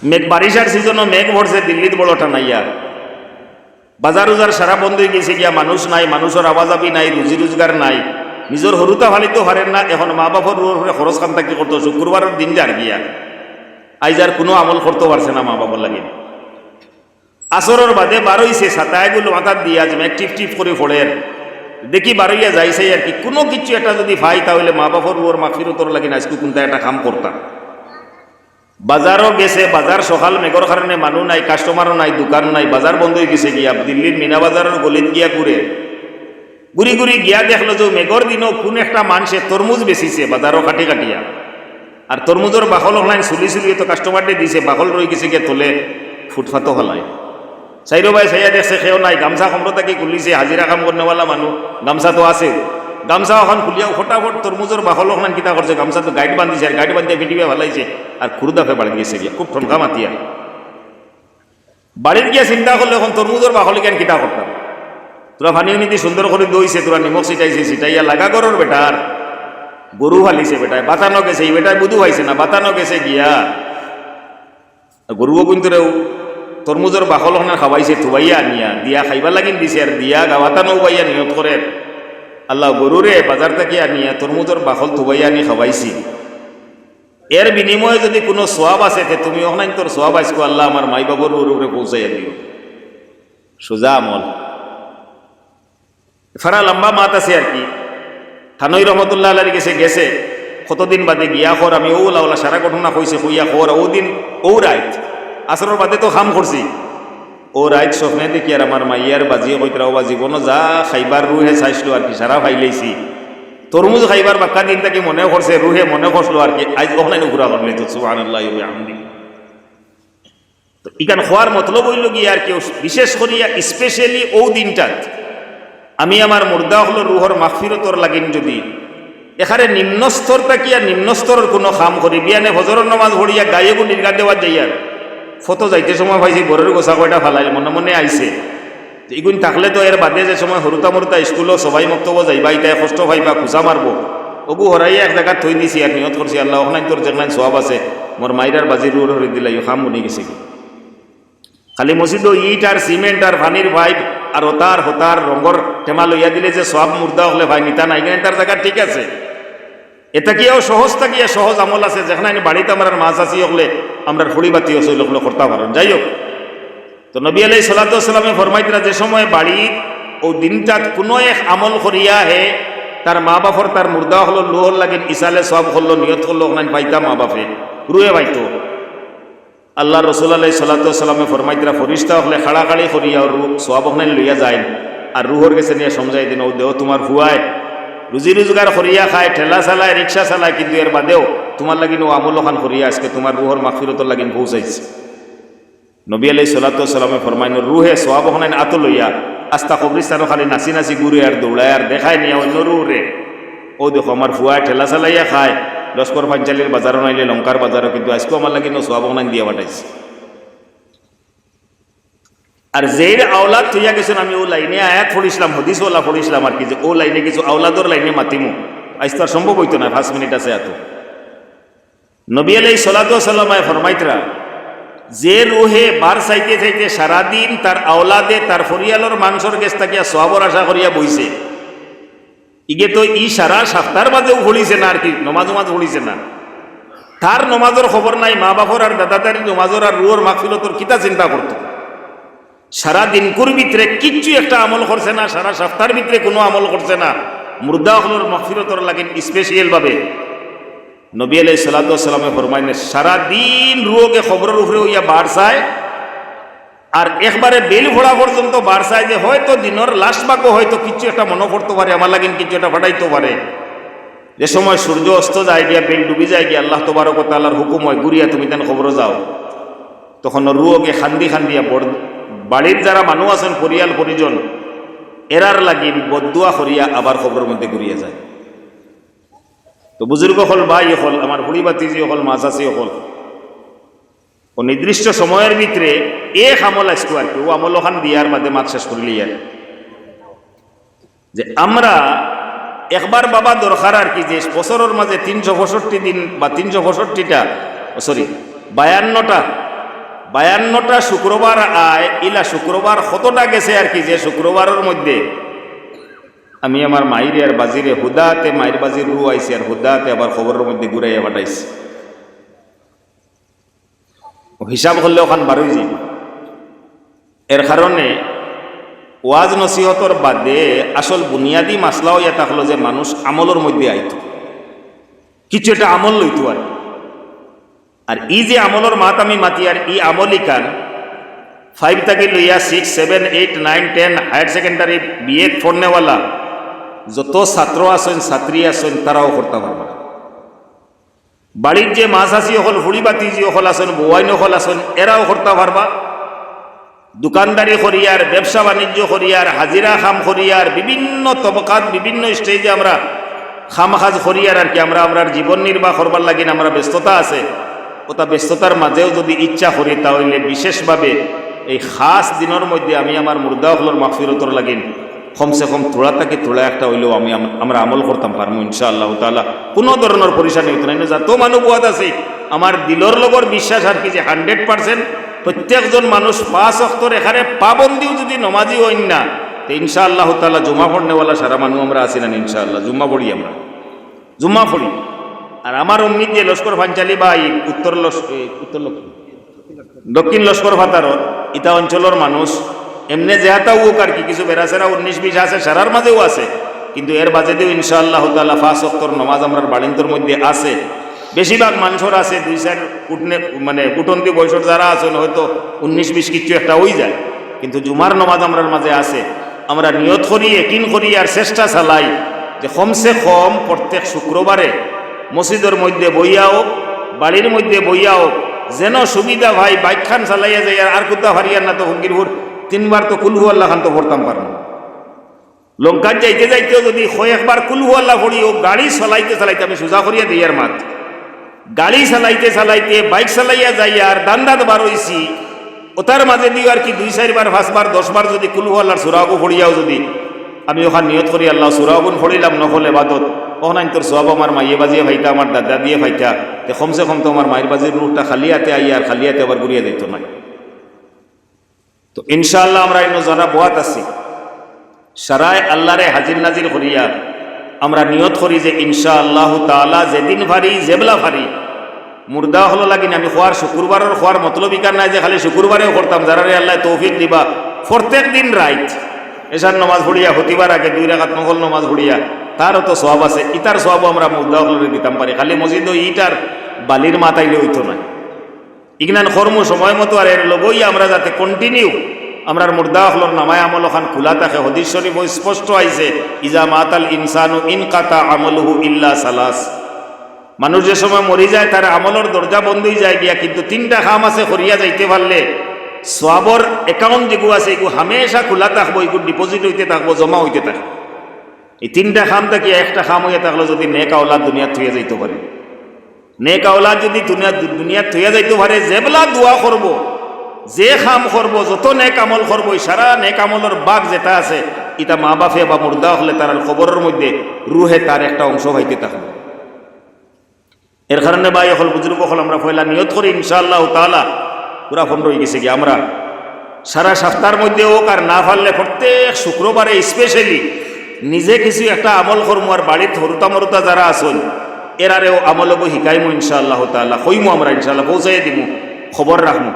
মেঘ বারিশার সিজনও মেঘ ভরছে দিল্লিত বড় টানাইয়া বাজার উজার সারা বন্ধ হয়ে গেছে গিয়া মানুষ নাই মানুষের আওয়াজাবি নাই রুজি রোজগার নাই নিজের হরুতা ফালিতে পারেন না এখন মা বাপর খরচ খান থাকি করতো শুক্রবারের দিন যার গিয়া আইজার কোনো আমল করতে পারছে না মা বাবার লাগে আসরের বাদে বারোইছে সাতায়গুলো মাথার দিয়া যে টিপ টিপ করে ফোড়ের দেখি বারোইয়া যাইছে আর কি কোনো কিছু একটা যদি ভাই তাহলে মা বাপর ওর মাফিরতর লাগে না আজকে কোনটা একটা কাম করতাম বাজারও গেছে বাজার সকাল মেঘর কারণে মানুষ নাই কাস্টমারও নাই দোকান নাই বাজার বন্ধ হয়ে গেছে গিয়া দিল্লির মিনা বাজারের গলিত গিয়া ঘুরে ঘুরি ঘুরি গিয়া দেখলো যে মেঘর দিনও কোন একটা মানুষে তরমুজ বেচিছে বাজারও কাটি কাটিয়া আর তরমুজের বাকল হলাইন চুলি চুলি তো কাস্টমারটে দিছে বাকল রয়ে গেছে গিয়ে তোলে ফুটফাতো হলায় চাইরো ভাই চাইয়া দেখছে সেও নাই গামছা সম্রতা কি খুলিছে হাজিরা কাম করনেওয়ালা মানুষ গামছা তো আছে গামছা এখন খুলিয়া ফটাফট তরমুজের বাকল ওখান কিতা করছে গামছা তো গাইড বান্ধিছে আর গাইড বান্ধিয়া ফিটিবে ভালাইছে আর খুরদাফে বাড়ি গেছে গিয়া খুব ঠনকা মাতিয়া বাড়ির গিয়া চিন্তা করলে এখন তরমুজের বাকল কেন কিতা করতাম তোরা পানীয় নীতি সুন্দর করে দইছে তোরা নিমখ ছিটাইছে ছিটাইয়া লাগা করর বেটার গরু হালিছে বেটায় বাতানো গেছে এই বেটায় বুধু হয়েছে না বাতানো গেছে গিয়া গরুও কিন্তু তরমুজের বাকল ওখানে খাওয়াইছে থুবাইয়া আনিয়া দিয়া খাইবার লাগিন দিছে আর দিয়া গাওয়াতানো বাইয়া নিয়ত করে আল্লাহ গরুরে বাজার থেকে আনিয়া তরমুজের বাকল থুবাইয়া আনি খাওয়াইছি এর বিনিময়ে যদি কোনো সোয়াব আছে তুমি ওখানে তোর সোয়াব আইসো আল্লাহ আমার মাই বাবুর গরুরে পৌঁছাইয়া দিও সোজা আমল ফারা লম্বা মাত আছে আর কি থানই রহমতুল্লাহ আল্লাহর গেছে গেছে কতদিন বাদে গিয়া খর আমি ওলা ওলা সারা ঘটনা কইছে কইয়া খর ও দিন ও রাইত আসরের বাদে তো খাম করছি ও রাইত স্বপ্নে দেখি আর আমার মাইয়ার বাজিয়ে কইতরা ও জীবনও যা খাইবার রুহে চাইছিল আর কি সারা ফাইলেছি তরমুজ খাইবার বাক্কা দিন তাকে মনে করছে রুহে মনে করছিল আর কি আজ ওখানে ঘুরা করলে তো সুবহানাল্লাহ বিহামদি তো ইখান খোয়ার মতলব হইল গিয়ে আর কেউ বিশেষ করিয়া স্পেশালি ও দিনটাত আমি আমার মুর্দা হলো রুহর মাগফিরতর লাগিন যদি এখানে নিম্নস্তর তাকিয়া নিম্নস্তরের কোনো কাম করি বিয়ানে ফজরের নামাজ পড়িয়া গায়ে গু নির্গা দেওয়া যাইয়ার ফটো যাইতে সময় পাইছি বরের গোছা কয়টা ফালাই মনে মনে আইছে এগুন থাকলে তো এর বাদে যে সময় হরুতা মরুতা স্কুলও সবাই মক্তব্য যাইবা ইটাই কষ্ট পাইবা খুঁজা মারবো ওগু হরাইয়া এক জায়গা থই দিছি আর নিয়ত করছি আল্লাহ ওখানে তোর যেখানে সোয়াব আছে মোর মাইরার বাজি রুর হরি দিলাই খাম বনি গেছে খালি মসজিদ ইট আর সিমেন্ট আর পানির পাইপ আর হতার হতার রঙর টেমা লইয়া দিলে যে সব মুর্দা হলে ভাই নিতা নাই এখানে তার জায়গা ঠিক আছে এটা কিও সহজ থাকিয়া সহজ আমল আছে যেখানে বাড়িতে আমার মাছ আসি হলে আমরা ফুড়ি বাতি হইল হলো করতে পারেন যাই হোক তো নবী আলাইহিস সালাতু ওয়াস সালামে ফরমাইতরা যে সময় বাড়ি ও দিনটাত কোনো এক আমল করিয়া হে তার মা বাপর তার মুর্দা হলো লোহর লাগিন ইসালে সব হলো নিয়ত করলো ওখানে পাইতা মা বাপে রুয়ে পাইতো আল্লাহ রসুল আলাইহিস সালাতু ওয়াস সালামে ফরমাইতরা ফরিস্তা হলে খাড়াখাড়ি করিয়া রু সব ওখানে লইয়া যায় আর রুহর গেছে নিয়ে সমঝাই দিন ও দেহ তোমার ফুয়ায় রুজি রোজগার করিয়া খায় ঠেলা চালায় রিক্সা চালায় কিন্তু এর বাদেও তোমার লাগিন ও আমল খান করিয়া আজকে তোমার রুহর মাগফিরতর লাগিন পৌঁছাইছে নবী আলাইহিস সালাতু ওয়াস সালামে ফরমাইন রুহে সওয়াব ওখানে আত লইয়া আস্তা কবরিস্তানও খালি নাচি নাচি ঘুরে আর দৌড়ায় আর দেখায় নিয়ে অন্য রুহরে ও দেখো আমার ফুয়ায় ঠেলা চালাইয়া খায় লস্কর পাঞ্চালির বাজারও নাইলে লঙ্কার বাজারও কিন্তু আজকেও আমার লাগিন সওয়াব ওখানে দিয়া পাঠাইছে আর যেই আওলাদ থইয়া গেছেন আমি ও লাইনে আয়াত পড়িছিলাম হদিসওয়ালা পড়িছিলাম আর কি যে ও লাইনে কিছু আওলাদর লাইনে মাতিমু আজ তো আর সম্ভব হইতো না 5 মিনিট আছে এত নবী আলাইহিস সালাতু ওয়াস সালাম ফরমাইতরা যে রুহে বার চাইতে চাইতে সারাদিন তার আওলাদে তার ফরিয়ালর মানুষের গেছ থাকিয়া সওয়াবর আশা করিয়া বইছে ইগে তো ই সারা সপ্তাহের বাদেও ঘুরিছে না আর কি নমাজ ঘুরিছে না তার নমাজের খবর নাই মা বাপর আর দাদাদারি নমাজর আর রুহর মাগফিরতর কিতা চিন্তা করতো সারা দিনকুর ভিতরে কিচ্ছু একটা আমল করছে না সারা সপ্তাহের ভিতরে কোনো আমল করছে না মুর্দা হলোর মাগফিরতর লাগেন স্পেশাল ভাবে নবী আলাইহিস সালাতু ওয়াস সালামে ফরমাইলেন সারা দিন রুহকে খবরের উপরে হইয়া বাড়ছায় আর একবারে বেল ফোড়া পর্যন্ত বাড়ছায় যে হয়তো দিনের লাস্ট ভাগও হয়তো কিছু একটা মনে করতে পারে আমার লাগেন কিছু একটা ফাটাইতে পারে যে সময় সূর্য অস্ত যায় গিয়া বেল ডুবি যায় গিয়া আল্লাহ তবারক ওয়া তাআলার হুকুম হয় গুরিয়া তুমি তেন খবর যাও তখন রুহকে খান্দি খান্দিয়া বাড়ির যারা মানুষ আছেন পরিয়াল পরিজন এরার লাগি বদুয়া করিয়া আবার খবরের মধ্যে ঘুরিয়া যায় তো বুজুর্গ হল ভাই হল আমার হুড়িবাতিজি হল মাঝাসি হল ও নির্দিষ্ট সময়ের ভিতরে এক আমল আসতো আর কি ও আমল ওখান দিয়ার বাদে মাছ শেষ করিলি আর যে আমরা একবার বাবা দরকার আর কি যে বছরের মাঝে 365 দিন বা 365টা সরি 52টা 52টা শুক্রবার আয়, ইলা শুক্রবার কতটা গেছে আর কি, যে শুক্রবারের মধ্যে আমি আমার মাইরে আর বাজিরে হুদাতে মায়ের বাজির রু আইছি আর হুদাতে আবার খবরের মধ্যে ঘুরাইয়া পাঠাইছি। হিসাব করলে ওখান বারোই যাই। এর কারণে ওয়াজ নসিহতর বাদে আসল বুনিয়াদী মাসলাও ইয়া থাকলো যে মানুষ আমলের মধ্যে আইতো, কিছু একটা আমল লইতো আর কি। আর এই যে আমলের মাত আমি মাতি, আর এই আমলই কান 5 থেকে লইয়া 6, 7, 8, 9, 10 হায়ার সেকেন্ডারি বিএ পড়নেওয়ালা যত ছাত্র আছেন ছাত্রী আছেন তারাও করতে পারবা। বাড়ির যে মাছ আসি হল ফুড়িবাতি যে হল আছেন বোয়াইন হল আছেন এরাও করতে পারবা। দোকানদারি করিয়ার, ব্যবসা বাণিজ্য করিয়ার, হাজিরা খাম করিয়ার, বিভিন্ন তবকাত বিভিন্ন স্টেজে আমরা খামখাজ করিয়ার আর কি। আমরা জীবন নির্বাহ করবার লাগিন আমরা ব্যস্ততা আছে, ওটা ব্যস্ততার মাঝেও যদি ইচ্ছা করি তাহলে বিশেষভাবে এই খাস দিনের মধ্যে আমি আমার মুর্দা হলর মাগফিরতর লাগিন কমসে কম তোড়া থেকে তোড়া একটা হইলেও আমরা আমল করতাম পারবো ইনশাআল্লাহ তাআলা। কোনো ধরনের পরিশানি হইতো না। যত মানুষ আছে আমার দিলর লগর বিশ্বাস আর কি যে 100% প্রত্যেকজন মানুষ 5 ওয়াক্তর এখানে পাবন্দিও যদি নমাজি হইন না তো ইনশাআল্লাহ তাআলা জুমা পড়নেওয়ালা সারা মানুষ আমরা আছি না ইনশাআল্লাহ। জুম্মা পড়ি আমরা, জুম্মা পড়ি। আর আমার অমনি যে লস্কর ফাঞ্চালি বা দক্ষিণ লস্কর ফাতার ইটা অঞ্চলের মানুষ এমনি যেহাতা ওক আর কি, কিছু বেড়াছেরা 19-20 আছে সারার মাঝেও আছে, কিন্তু এর বাজেতেও ইনশাআল্লাহ তাআলা 5 ওয়াক্তর নমাজ আমরা বাড়িন্তর মধ্যে আছে। বেশিরভাগ মানুষের আছে 2-4 উঠনে মানে উঠন্তি বয়সের যারা আছেন হয়তো 19-20 কিছু একটা হয়ে যায়, কিন্তু জুমার নমাজ আমরার মাঝে আছে। আমরা নিয়ত করি, একিন করি আর চেষ্টা চালাই যে কমসে কম প্রত্যেক শুক্রবারে মসজিদের মধ্যে বইয়া হোক, বাড়ির মধ্যে বইয়া হোক, যেন সুবিধা ভাই বাইকখান চালাইয়া যায় আর কোথাও হারিয়ার না তো হুঙ্গির 3 বার তো কুলহু আল্লাহ খান তো পড়তাম পারবো। লঙ্কার যাইতে যাইতেও যদি কয়েকবার কুলহু আল্লাহ পড়ি ও গাড়ি চালাইতে চালাইতে আমি সোজা করিয়া দিই আর মাত গাড়ি চালাইতে চালাইতে বাইক চালাইয়া যাই আর দান্দাত বার হইছি ওটার মাঝে দিও আর কি 2-4 বার 5 বার 10 বার যদি কুলহু আল্লাহর সুরাগু পড়িয়াও যদি আমি ওখানে নিয়ত করি আল্লাহ সুরাগুন পড়িলাম নফল এবাদত, ওখানে তোর সব আমার মাইয়ে বাজিয়ে ভাইটা আমার দাদা দিয়ে ভাইটা তে কমসে কম তো আমার মায়ের বাজির রুটটা খালিয়াতে আই আর খালিয়াতে আবার ঘুরিয়ে দিত না। তো ইনশাআল্লাহ আমরা ইনো যারা বোয়াত আছি সারায় আল্লাহরে হাজির নাজির করিয়া আমরা নিয়ত করি যে ইনশাআল্লাহ তাআলা যেদিন ভারি জেবলা ভারি মুর্দা হলো লাগিন আমি খোয়ার শুক্রবারের খোয়ার মতলব ইকার নাই যে খালি শুক্রবারেও করতাম, যারা আল্লাহ তৌফিক দিবা প্রত্যেক দিন রাইট এশার নমাজ পড়িয়া হতিবার আগে 2 রাকাত নফল নমাজ পড়িয়া তারও তো সওয়াব আছে। ইতার সওয়াবও আমরা মুর্দা হলরে দিতাম পারি, খালি মসজিদ ইটার বালির মাথাইলে হইতো না। ইগনান কর্ম সময় মতো আর এর লগই আমরা যাতে কন্টিনিউ আমরার মুর্দা হলর নামায় আমল ওখান খোলা থাকে। হাদিস শরীফ স্পষ্ট আইছে ইজা মাতাল ইনসানু ইনকাতা আমলুহু ইল্লা সালাস, মানুষ যে সময় মরি যায় তার আমলের দরজা বন্ধ হয়ে যায় গিয়া, কিন্তু 3টা কাম আছে করিয়া যাইতে পারলে সওয়াবর অ্যাকাউন্ট যেগুলো আছে এগুলো হামেশা খোলা থাকবো, এগুলো ডিপোজিট হইতে থাকবো, জমা হইতে থাকবো। এই 3টা কাম থেকে একটা কাম হইয়া থাকলো যদি নেক আওলাদ দুনিয়া থুয়ে যাইতে পারে, নেক আওলাদ যদি দুনিয়া থুয়া যাইতে পারে, যেবেলা দোয়া করব যে খাম করব যত নেক আমল করব সারা নেক আমলের বাঘ যেটা আছে এটা মা বাপে বা মুর্দা হলে তার খবরের মধ্যে রুহে তার একটা অংশ হইতে থাকবে। এর কারণে ভাই হল বুজুর্গ হল আমরা পয়লা নিয়ত করি ইনশাআল্লাহ তাআলা পুরা ফোন রয়ে গেছে কি আমরা সারা সপ্তাহের মধ্যে হোক আর না পারলে প্রত্যেক শুক্রবারে স্পেশালি নিজে কিছু একটা আমল করবো আর বাড়ির হরুতা মরুতা যারা আসুন এরারেও আমলবো শিকাইমু ইনশাআল্লাহ তাআলা, কইমু আমরা ইনশাআল্লাহ পৌঁছাই দিমু, খবর রাখমু।